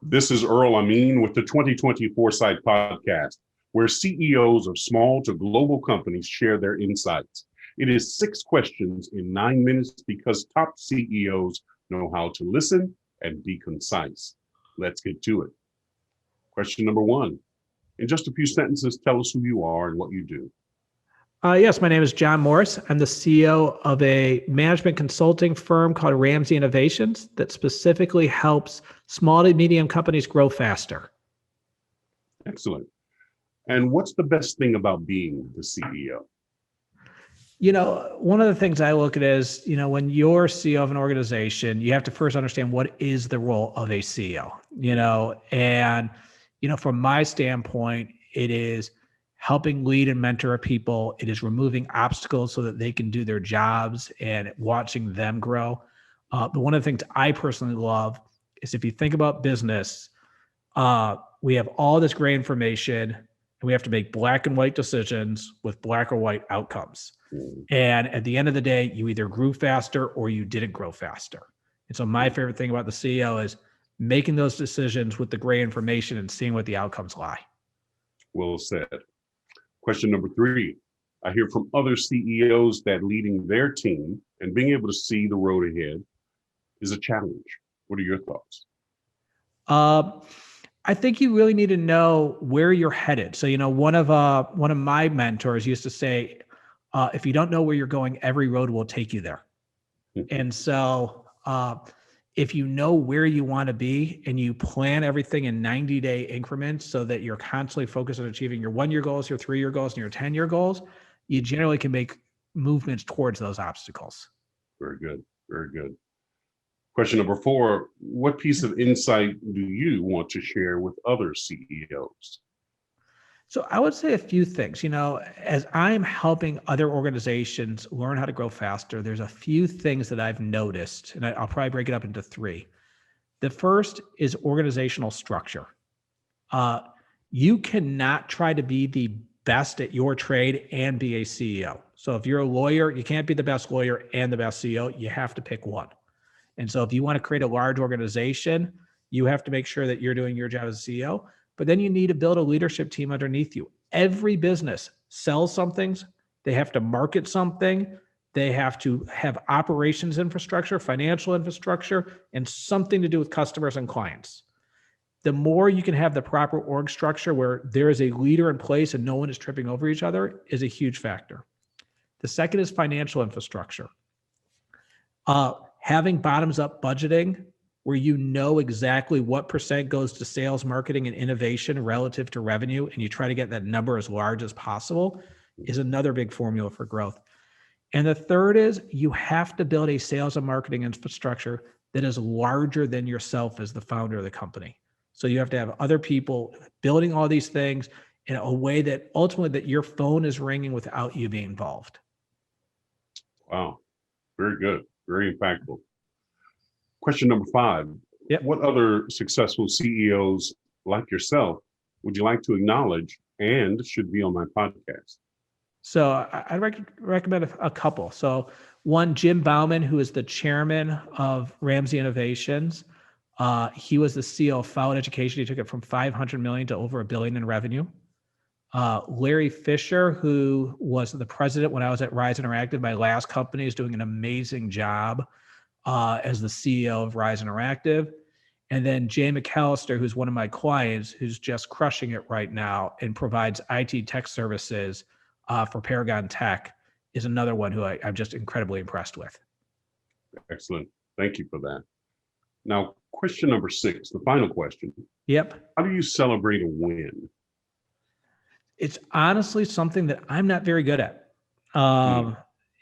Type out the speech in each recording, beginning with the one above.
This is Earl Amin with the 2020 Foresight Podcast, where CEOs of small to global companies share their insights. It is 6 questions in 9 minutes because top CEOs know how to listen and be concise. Let's get to it. Question number 1. In just a few sentences, tell us who you are and what you do. Yes, my name is Jon Morris. I'm the CEO of a management consulting firm called Ramsay Innovations that specifically helps small to medium companies grow faster. Excellent. And what's the best thing about being the CEO? One of the things I look at is, when you're CEO of an organization, you have to first understand what is the role of a CEO, from my standpoint, it is helping lead and mentor people. It is removing obstacles so that they can do their jobs and watching them grow. But one of the things I personally love is if you think about business, we have all this great information and we have to make black and white decisions with black or white outcomes. And at the end of the day, you either grew faster or you didn't grow faster. And so my favorite thing about the CEO is making those decisions with the gray information and seeing what the outcomes lie. Well said. Question number 3. I hear from other CEOs that leading their team and being able to see the road ahead is a challenge. What are your thoughts? I think you really need to know where you're headed. So, one of my mentors used to say, if you don't know where you're going, every road will take you there. And so if you know where you want to be and you plan everything in 90-day increments so that you're constantly focused on achieving your 1-year goals, your 3-year goals, and your 10-year goals, you generally can make movements towards those obstacles. Very good. Very good. Question number 4, what piece of insight do you want to share with other CEOs? So I would say a few things. As I'm helping other organizations learn how to grow faster, there's a few things that I've noticed, and I'll probably break it up into 3. The first is organizational structure. You cannot try to be the best at your trade and be a CEO. So if you're a lawyer, you can't be the best lawyer and the best CEO. You have to pick one. And so if you want to create a large organization, you have to make sure that you're doing your job as a CEO. But then you need to build a leadership team underneath you. Every business sells something. They have to market something. They have to have operations infrastructure, financial infrastructure, and something to do with customers and clients. The more you can have the proper org structure where there is a leader in place and no one is tripping over each other is a huge factor. The second is financial infrastructure. Having bottoms-up budgeting where you know exactly what % goes to sales, marketing, and innovation relative to revenue, and you try to get that number as large as possible is another big formula for growth. And the third is you have to build a sales and marketing infrastructure that is larger than yourself as the founder of the company. So you have to have other people building all these things in a way that ultimately that your phone is ringing without you being involved. Wow, very good, very impactful. Question number 5. Yep. What other successful CEOs like yourself would you like to acknowledge and should be on my podcast? So I recommend a couple. So one, Jim Bauman, who is the chairman of Ramsay Innovations. He was the CEO of Found Education. He took it from 500 million to over $1 billion in revenue. Larry Fisher, who was the president when I was at Rise Interactive, my last company, is doing an amazing job as the CEO of Rise Interactive. And then Jay McAllister, who's one of my clients, who's just crushing it right now and provides IT tech services for Paragon Tech, is another one who I'm just incredibly impressed with. Excellent. Thank you for that. Now, question number 6, the final question. Yep. How do you celebrate a win? It's honestly something that I'm not very good at.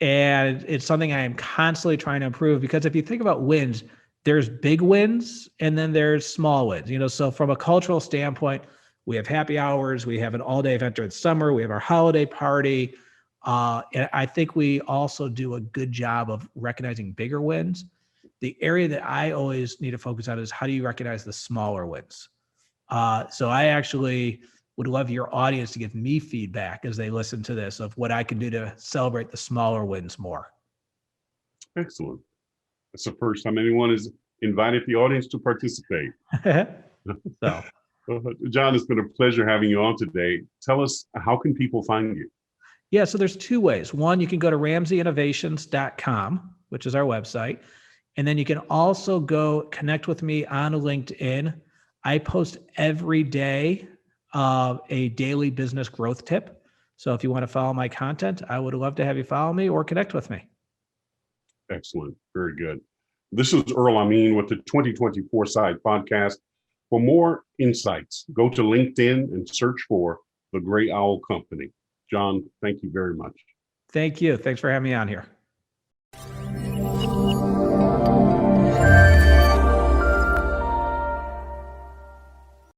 And it's something I am constantly trying to improve, because if you think about wins, there's big wins and then there's small wins. So from a cultural standpoint, we have happy hours, we have an all-day event during the summer, we have our holiday party. And I think we also do a good job of recognizing bigger wins. The area that I always need to focus on is how do you recognize the smaller wins? So I actually would love your audience to give me feedback as they listen to this of what I can do to celebrate the smaller wins more. Excellent. It's the first time anyone has invited the audience to participate. So, John, it's been a pleasure having you on today. Tell us, how can people find you? yeah, so there's two ways. One, you can go to ramsayinnovations.com, which is our website. And then you can also go connect with me on LinkedIn. I post every day a daily business growth tip. So if you want to follow my content, I would love to have you follow me or connect with me. Excellent. Very good. This is Earl Amin with the 2024 Side Podcast. For more insights, go to LinkedIn and search for The Gray Owl Company. John, thank you very much. Thank you. Thanks for having me on here.